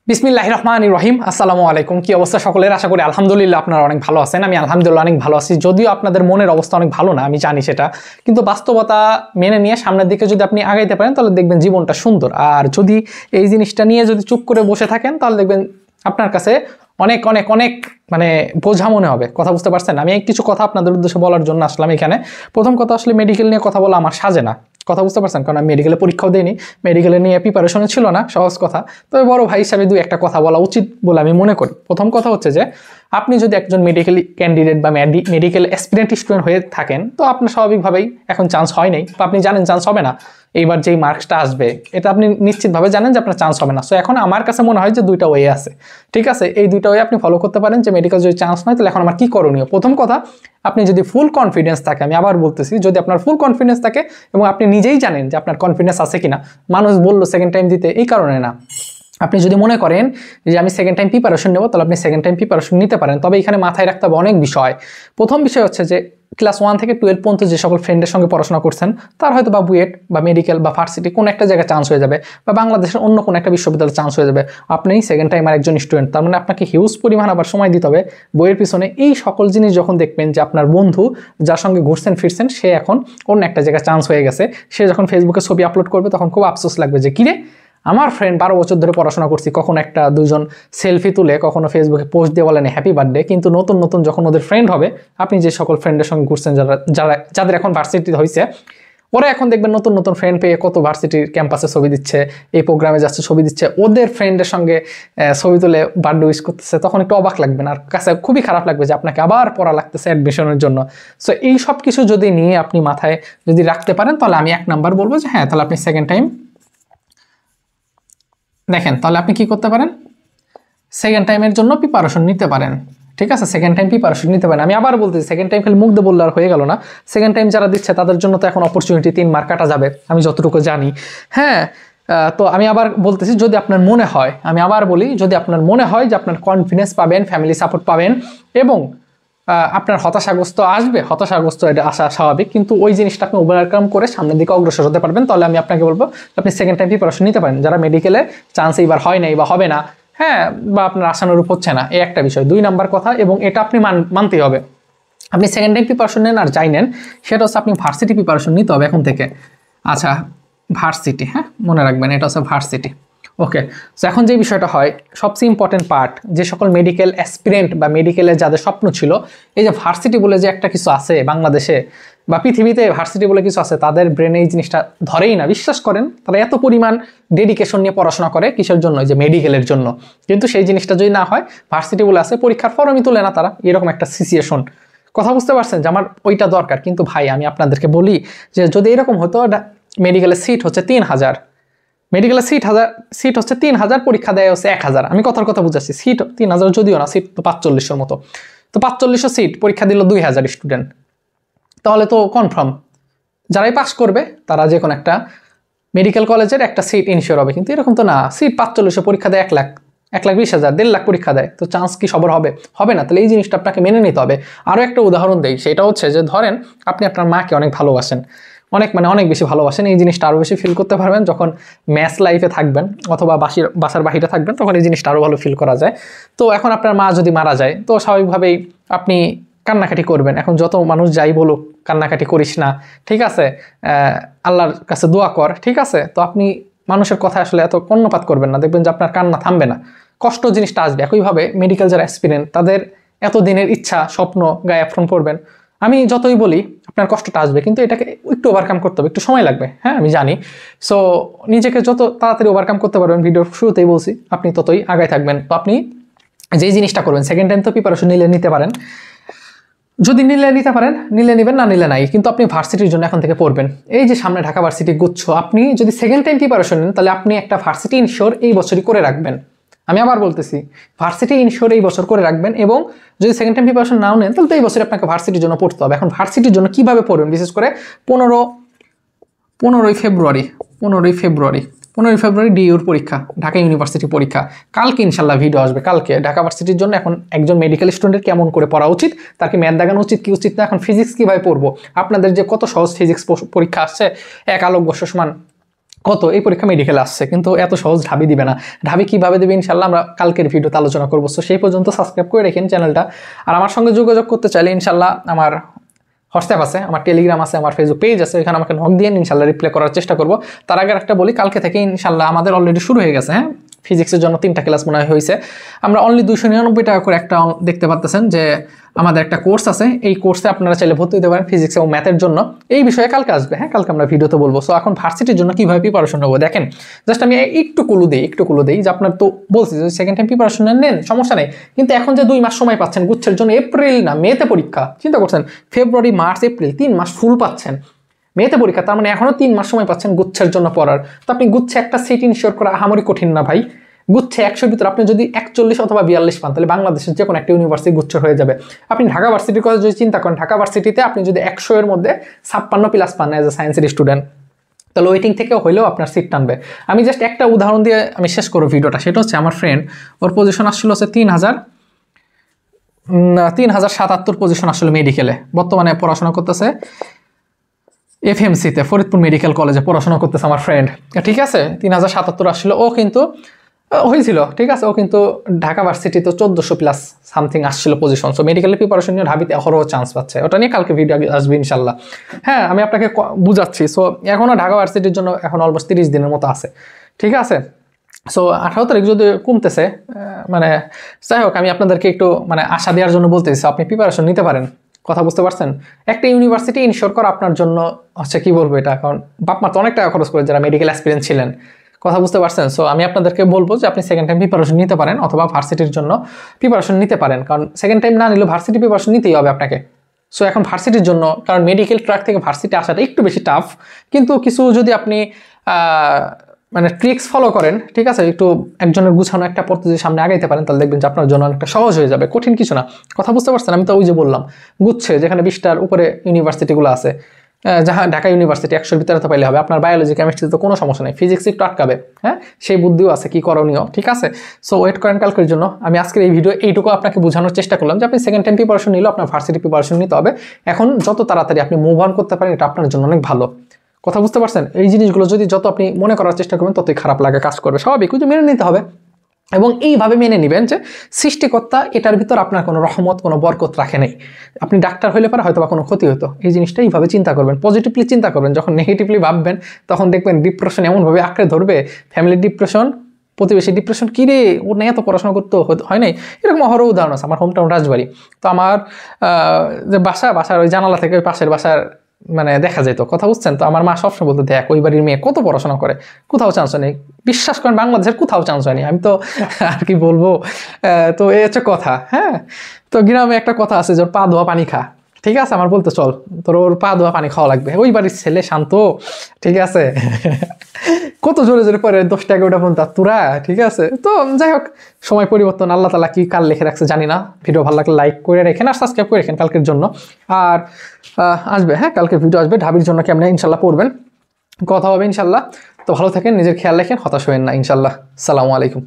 বিসমিল্লাহির রহমানির রহিম। আসসালামু আলাইকুম। কি অবস্থা সকলের? আশা করি আলহামদুলিল্লাহ আপনারা অনেক ভালো আছেন। আমি আলহামদুলিল্লাহ অনেক ভালো আছি। যদিও আপনাদের মনের অবস্থা অনেক ভালো না, আমি জানি সেটা, কিন্তু বাস্তবতা মেনে নিয়ে সামনের দিকে যদি আপনি আগাইতে পারেন তাহলে দেখবেন জীবনটা সুন্দর। আর যদি এই জিনিসটা নিয়ে যদি চুপ করে বসে থাকেন তাহলে দেখবেন আপনার কাছে অনেক অনেক অনেক মানে বোঝা মনে হবে। কথা বুঝতে পারছেন? আমি কিছু কথা আপনাদের উদ্দেশ্যে বলার জন্য আসলাম এখানে। প্রথম কথা, আসলে মেডিকেল নিয়ে কথা বলা আমার সাজে না। কথা বুঝতে পারছেন? কারণ আমি মেডিকেলে পরীক্ষাও দিইনি, মেডিকেলে নিয়ে প্রিপারেশনে ছিল না, সহজ কথা। তবে বড় ভাই হিসাবে দুই একটা কথা বলা উচিত বলে আমি মনে করি। প্রথম কথা হচ্ছে যে আপনি যদি একজন মেডিকেল ক্যান্ডিডেট বা মেডিকেল অ্যাসপিরেন্ট স্টুডেন্ট হয়ে থাকেন তো আপনার স্বাভাবিকভাবেই এখন চান্স হয় নাই, তো আপনি জানেন চান্স হবে না। এইবার যেই মার্কসটা আসবে এটা আপনি নিশ্চিতভাবে জানেন যে আপনার চান্স হবে না। সো এখন আমার কাছে মনে হয় যে দুইটা ওয়ে আছে, ঠিক আছে? এই দুইটা ওয়ে আপনি ফলো করতে পারেন। যে মেডিকেল যদি চান্স নয় তাহলে এখন আমার কি করণীয়? প্রথম কথা, আপনি যদি ফুল কনফিডেন্স থাকে, আমি আবার বলতেছি, যদি আপনার ফুল কনফিডেন্স থাকে এবং আপনি নিজেই জানেন যে আপনার কনফিডেন্স আছে কিনা, মানুষ বললো সেকেন্ড টাইম দিতে এই কারণে না, আপনি যদি মনে করেন যে আমি সেকেন্ড টাইম প্রিপারেশন নেবো তাহলে আপনি সেকেন্ড টাইম প্রিপারেশন নিতে পারেন। তবে এখানে মাথায় রাখতে হবে অনেক বিষয়। প্রথম বিষয় হচ্ছে যে ক্লাস 1 থেকে 12 পর্যন্ত যে সকল ফ্রেন্ডের সঙ্গে পড়াশোনা করছেন তার হয়তো বা বুয়েট বা মেডিকেল বা ভার্সিটি কোনো একটা জায়গায় চান্স হয়ে যাবে, বা বাংলাদেশের অন্য কোনো একটা বিশ্ববিদ্যালয়ে চান্স হয়ে যাবে। আপনি সেকেন্ড টাইম আর একজন স্টুডেন্ট, তার মানে আপনাকে হিউজ পরিমাণ আবার সময় দিতে হবে বইয়ের পিছনে। এই সকল জিনিস যখন দেখবেন যে আপনার বন্ধু যার সঙ্গে ঘুরছেন ফিরছেন সে এখন অন্য একটা জায়গায় চান্স হয়ে গেছে, সে যখন ফেসবুকে ছবি আপলোড করবে তখন খুব আফসোস লাগবে যে কিরে, আমার ফ্রেন্ড 12 বছর ধরে পড়াশোনা করছি, কখনো একটা দুজন সেলফি তুলে কখনো ফেসবুকে পোস্ট দিয়ে বলেন হ্যাপি বার্থডে, কিন্তু নতুন নতুন যখন ওদের ফ্রেন্ড হবে, আপনি যে সকল ফ্রেন্ডের সঙ্গে ঘুরছেন যাদের এখন ভার্সিটি হয়েছে, ওরা এখন দেখবেন নতুন নতুন ফ্রেন্ড পেয়ে কত ভার্সিটির ক্যাম্পাসে ছবি দিচ্ছে, এই প্রোগ্রামে যাচ্ছে ছবি দিচ্ছে, ওদের ফ্রেন্ডের সঙ্গে ছবি তুলে বার্থডে উইশ করতেছে, তখন একটু অবাক লাগবে না? আর কাছে খুবই খারাপ লাগবে যে আপনাকে আবার পড়া লাগতেছে অ্যাডমিশনের জন্য। সো এই সব কিছু যদি নিয়ে আপনি মাথায় যদি রাখতে পারেন তাহলে আমি 1 নাম্বার বলবো যে হ্যাঁ, তাহলে আপনি সেকেন্ড টাইম দেখেন, তাহলে আপনি কি করতে পারেন, সেকেন্ড টাইমের জন্য প্রিপারেশন নিতে পারেন। ঠিক আছে, সেকেন্ড টাইম প্রিপারেশন নিতে পারেন। আমি আবার বলতেছি, সেকেন্ড টাইম খালি মুখ দিয়ে বললে আর হয়ে গেল না। সেকেন্ড টাইম যারা দিচ্ছে তাদের জন্য তো এখন অপরচুনিটি 3 মার্ক কাটা যাবে, আমি যতটুকু জানি। হ্যাঁ, তো আমি আবার বলতেছি, যদি আপনার মনে হয়, আমি আবার বলি, যদি আপনার মনে হয় যে আপনার কনফিডেন্স পাবেন, ফ্যামিলি সাপোর্ট পাবেন এবং আপনার হতাশাগ্রস্ত আসবে, হতাশাগ্রস্ত এটা আসা স্বাভাবিক, কিন্তু ওই জিনিসটা আপনি ওভারকাম করে সামনের দিকে অগ্রসর হতে পারবেন, তাহলে আমি আপনাকে বলবো আপনি সেকেন্ড টাইম প্রিপারেশন নিতে পারেন। যারা মেডিকেলে চান্স এইবার হয় নাই বা হবে না, হ্যাঁ, বা আপনার আশানুরূপ হচ্ছে না, এই একটা বিষয়। 2 নাম্বার কথা, এবং এটা আপনি মানতেই হবে, আপনি সেকেন্ড টাইম প্রিপারেশন নেন আর যাই নেন, সেটা হচ্ছে আপনি ভার্সিটি প্রিপারেশন নিতে হবে এখন থেকে। আচ্ছা, ভার্সিটি, হ্যাঁ মনে রাখবেন, এটা হচ্ছে ভার্সিটি। ওকে, সো এখন যে বিষয়টা হয়, সবচেয়ে ইম্পর্টেন্ট পার্ট, যে সকল মেডিকেল অ্যাসপিরেন্ট বা মেডিকেলের যাদের স্বপ্ন ছিল, এই যে ভার্সিটি বলে যে একটা কিছু আছে বাংলাদেশে বা পৃথিবীতে, ভার্সিটি বলে কিছু আছে, তাদের ব্রেনে এই জিনিসটা ধরেই না। বিশ্বাস করেন, তারা এত পরিমাণ ডেডিকেশন নিয়ে পড়াশোনা করে কিসের জন্য? যে মেডিকেলের জন্য। কিন্তু সেই জিনিসটা যদি না হয়, ভার্সিটি বলে আছে, পরীক্ষার ফর্মই তুলে না তারা, এরকম একটা সিচুয়েশন। কথা বুঝতে পারছেন যে আমার ওইটা দরকার। কিন্তু ভাই আমি আপনাদেরকে বলি যে যদি এরকম হতো, মেডিকেলের সিট হচ্ছে 3000, মেডিকেলের সিট হচ্ছে 3000, পরীক্ষা দেয় হচ্ছে 1000। আমি কথার কথা বুঝাচ্ছি, সিট 3000 যদিও না, সিট তো 4500 মতো, তো 4500 সিট, পরীক্ষা দিল 2000 স্টুডেন্ট, তাহলে তো কনফার্ম যারাই পাস করবে তারা যে কোনো একটা মেডিকেল কলেজের একটা সিট ইনশিওর হবে। কিন্তু এরকম তো না, সিট 4500, পরীক্ষা দেয় 1 লাখ, 1,20,000, 1.5 লাখ পরীক্ষা দেয়, তো চান্স কি সবার হবে? হবে না। তাহলে এই জিনিসটা আপনাকে মেনে নিতে হবে। আরও একটা উদাহরণ দেই, সেটা হচ্ছে যে ধরেন আপনি আপনার মাকে অনেক ভালোবাসেন, অনেক বেশি ভালোবাসেন। এই জিনিসটা আরও বেশি ফিল করতে পারবেন যখন ম্যাথ লাইফে থাকবেন অথবা বাসার বাহিরে থাকবেন, তখন এই জিনিসটা আরও ভালো ফিল করা যায়। তো এখন আপনার মা যদি মারা যায় তো স্বাভাবিকভাবেই আপনি কান্নাকাটি করবেন। এখন যত মানুষ যাই বলুক কান্নাকাটি করিস না, ঠিক আছে, আল্লাহর কাছে দোয়া কর, ঠিক আছে, তো আপনি মানুষের কথা আসলে এত কর্ণপাত করবেন না, দেখবেন যে আপনার কান্না থামবে না, কষ্ট জিনিসটা আসবে। একইভাবে মেডিকেল যারা এক্সপিরিয়েন্স, তাদের এত দিনের ইচ্ছা স্বপ্ন গায়ে আফরণ করবেন। আমি যতই বলি আপনার কষ্টটা আসবে, কিন্তু এটাকে একটু ওভারকাম করতে হবে, একটু সময় লাগবে, হ্যাঁ আমি জানি। সো নিজেকে যত তাড়াতাড়ি ওভারকাম করতে পারবেন, ভিডিওর শুরুতেই বলছি, আপনি ততই আগায় থাকবেন। তো আপনি যেই জিনিসটা করবেন, সেকেন্ড টাইম তো প্রিপারেশন নিতে পারেন, যদি নিতে পারেন নিলে নেবেন, না নিলে নাই, কিন্তু আপনি ভার্সিটির জন্য এখন থেকে পড়বেন। এই যে সামনে ঢাকা ভার্সিটি গুচ্ছ, আপনি যদি সেকেন্ড টাইম প্রিপারেশন নেন তাহলে আপনি একটা ভার্সিটি ইনশিওর এই বছরই করে রাখবেন। আমি আবার বলতেছি, ভার্সিটি ইনশিওর এই বছর করে রাখবেন, এবং যদি সেকেন্ড টাইম প্রিপারেশন নাও নেন তাহলে তো এই বছর আপনাকে ভার্সিটির জন্য পড়তে হবে। এখন ভার্সিটির জন্য কিভাবে পড়বেন, বিশেষ করে 15ই ফেব্রুয়ারি ডিইউর পরীক্ষা, ঢাকা ইউনিভার্সিটি পরীক্ষা। কালকে ইনশাল্লাহ ভিডিও আসবে, কালকে ঢাকা ভার্সিটির জন্য এখন একজন মেডিকেল স্টুডেন্টের কেমন করে পড়া উচিত, তাকে ম্যাথ দেখানো উচিত কি উচিত না, এখন ফিজিক্স কীভাবে পড়বো, আপনাদের যে কত সহজ ফিজিক্স পরীক্ষা আসছে, 1 আলোকবর্ষ সমান কত এই পরীক্ষা মেডিকেলে আসছে, কিন্তু এত সহজ ঢাবি দিবে না। ঢাবি কীভাবে দেবে ইনশাল্লাহ আমরা কালকের ভিডিওতে আলোচনা করবো। সো সেই পর্যন্ত সাবস্ক্রাইব করে রেখেন চ্যানেলটা। আর আমার সঙ্গে যোগাযোগ করতে চাইলে ইনশাল্লাহ আমার হোয়াটসঅ্যাপ আছে, আমার টেলিগ্রাম আছে, আমার ফেসবুক পেজ আছে, এখানে আমাকে নক দিয়ে ইনশাল্লাহ রিপ্লাই করার চেষ্টা করবো। তার আগে একটা বলি, কালকে থেকে ইনশাল্লাহ আমাদের অলরেডি শুরু হয়ে গেছে। হ্যাঁ, ফিজিক্সের জন্য 3টা ক্লাস মনে হয়েছে। আমরা অনলি 299 টাকা করে একটা দেখতে পাচ্ছেন যে আমাদের একটা কোর্স আছে, এই কোর্সে আপনারা চাইলে ভর্তি হতে পারেন ফিজিক্স এবং ম্যাথের জন্য। এই বিষয়ে কালকে আসবে। হ্যাঁ, কালকে আমরা ভিডিওতে বলবো। সো এখন ভার্সিটির জন্য কীভাবে প্রিপারেশন নেবো দেখেন, জাস্ট আমি একটু ক্লু দিই যে আপনার তো বলছি যে সেকেন্ড টাইম প্রিপারেশন নেন, সমস্যা নেই, কিন্তু এখন যে 2 মাস সময় পাচ্ছেন গুচ্ছের জন্য, এপ্রিল না মেতে পরীক্ষা, চিন্তা করছেন ফেব্রুয়ারি মার্চ এপ্রিল 3 মাস ফুল পাচ্ছেন, মেতে পরীক্ষা, তার মানে এখনও 3 মাস সময় পাচ্ছেন গুচ্ছের জন্য পড়ার। তো আপনি গুচ্ছে একটা সিট ইনশিওর করা আহামরি কঠিন না ভাই। গুচ্ছে 100-র ভিতরে আপনি যদি 41 অথবা 42 পান, তাহলে বাংলাদেশের যে কোনো একটা ইউনিভার্সিটি গুচ্ছ হয়ে যাবে। আপনি ঢাকা ভার্সিটির কথা যদি চিন্তা করেন, ঢাকা ভার্সিটিতে আপনি যদি 100-এর মধ্যে 56+ পান অ্যাজ এ সায়েন্সের স্টুডেন্ট, তাহলে ওয়েটিং থেকে হলেও আপনার সিট টানবে। আমি জাস্ট একটা উদাহরণ দিয়ে আমি শেষ করব ভিডিওটা। সেটা হচ্ছে আমার ফ্রেন্ড, ওর পজিশন আসছিল হচ্ছে 3077 পজিশন আসলে মেডিকেলে, বর্তমানে পড়াশোনা করতেছে FMC-তে, ফরিদপুর মেডিকেল কলেজে পড়াশোনা করতেছে আমার ফ্রেন্ড। ঠিক আছে, 3077 আসলে ও কিন্তু হয়েছিল, ঠিক আছে, ও কিন্তু ঢাকা ভার্সিটিতে 1400+ সামথিং আসছিল পজিশন। সো মেডিকেলের প্রিপারেশন নিয়ে ঢাবিতে অহরহ চান্স পাচ্ছে, ওটা নিয়ে কালকে ভিডিও আসবে ইনশাল্লাহ। হ্যাঁ, আমি আপনাকে বুঝাচ্ছি। সো এখনও ঢাকা ভার্সিটির জন্য এখন অলমোস্ট 30 দিনের মতো আছে, ঠিক আছে। সো 18 তারিখ যদি কমতেছে, মানে যাই হোক, আমি আপনাদেরকে একটু মানে আশা দেওয়ার জন্য বলতেছি, আপনি প্রিপারেশন নিতে পারেন। কথা বুঝতে পারছেন? একটা ইউনিভার্সিটি ইনশিওর করা আপনার জন্য হচ্ছে, কি বলবো এটা, কারণ বাপ মা তো অনেক টাকা খরচ করে যারা মেডিকেল এক্সপিরিয়েন্স ছিলেন। কথা বুঝতে পারছেন? সো আমি আপনাদেরকে বলবো যে আপনি সেকেন্ড টাইম প্রিপারেশন নিতে পারেন, অথবা ভার্সিটির জন্য প্রিপারেশন নিতে পারেন, কারণ সেকেন্ড টাইম না নিলেও ভার্সিটি প্রিপারেশন নিতেই হবে আপনাকে। সো এখন ভার্সিটির জন্য, কারণ মেডিকেল ট্র্যাক থেকে ভার্সিটি আসাটা একটু বেশি টাফ, কিন্তু কিছু যদি আপনি মানে ট্রিক্স ফলো করেন, ঠিক আছে, একটু একজনের গুছানো একটা পদ্ধতি সামনে আগাইতে পারেন, তাহলে দেখবেন যে আপনার জন্য অনেকটা সহজ হয়ে যাবে, কঠিন কিছু না। কথা বুঝতে পারছেন? আমি তো ওই যে বললাম, গুচ্ছে যেখানে 20টার উপরে ইউনিভার্সিটিগুলো আছে, যাহা ঢাকা ইউনিভার্সিটি 100-র ভিতরে তো পাইলে হবে। আপনার বায়োলজি কেমিস্ট্রিতে তো কোনো সমস্যা নেই, ফিজিক্স একটু আটকাবে, হ্যাঁ, সেই বুদ্ধিও আছে কি করণীয়, ঠিক আছে। সো ওয়েট করেন কালকের জন্য। আমি আজকের এই ভিডিও এইটুকু আপনাকে বোঝানোর চেষ্টা করলাম যে আপনি সেকেন্ড টাইম প্রিপারেশন নিলেও আপনার ভার্সিটি প্রিপারেশন নিতে হবে। এখন যত তাড়াতাড়ি আপনি মুভ অন করতে পারেন, এটা আপনার জন্য অনেক ভালো। কথা বুঝতে পারছেন? এই জিনিসগুলো যদি যত আপনি মনে করার চেষ্টা করবেন, ততই খারাপ লাগে কাজ করবে, স্বাভাবিক, ওই যে মেনে নিতে হবে। এবং এইভাবে মেনে নেবেন যে সৃষ্টিকর্তা এটার ভিতর আপনার কোনো রহমত, কোনো বরকত রাখে নেই। আপনি ডাক্তার হইলে পারে হয়তো বা কোনো ক্ষতি হতো, এই জিনিসটা এইভাবে চিন্তা করবেন, পজিটিভলি চিন্তা করবেন। যখন নেগেটিভলি ভাববেন, তখন দেখবেন ডিপ্রেশন এমনভাবে আঁকড়ে ধরবে, ফ্যামিলির ডিপ্রেশন, প্রতিবেশী ডিপ্রেশন, কী রে ওর না এত পড়াশোনা করতে হয় নাই, এরকম অহরহ উদাহরণ আছে। আমার হোম টাউন রাজবাড়ি, তো আমার যে বাসার ওই জানালা থেকে ওই পাশের বাসার মানে দেখা যেত। কথা বুঝছেন? তো আমার মা সবসময় বলতো, দেখ ওই বাড়ির মেয়ে কত পড়াশোনা করে, কোথাও চান্স নেই। বিশ্বাস করেন, বাংলাদেশের কোথাও চান্স হয়নি। আমি তো আর কি বলবো, তো এই হচ্ছে কথা। হ্যাঁ, তো গ্রামে একটা কথা আছে যে ওর পা ধোয়া পানি খা, ঠিক আছে। আমার বলতে চল, তোর ওর পা ধোয়া পানি খাওয়া লাগবে, ওই বাড়ির ছেলে শান্ত, ঠিক আছে। কত জোরে জোরে পরে 10টা 11টা পর্যন্ত তোরা, ঠিক আছে। তো যাই হোক, সময় পরিবর্তন, আল্লাহ তাআলা কি কাল লিখে রাখছে জানি না। ভিডিও ভালো লাগলে লাইক করে রেখেন আর সাবস্ক্রাইব করে রেখেন কালকের জন্য। আর আসবে, হ্যাঁ, কালকে ভিডিও আসবে ঢাবির জন্য, কেমন ইনশাল্লাহ পড়বেন, কথা হবে ইনশাল্লাহ। তো ভালো থাকেন, নিজের খেয়াল রাখেন, হতাশ হবেন না ইনশাল্লাহ। আসসালামু আলাইকুম।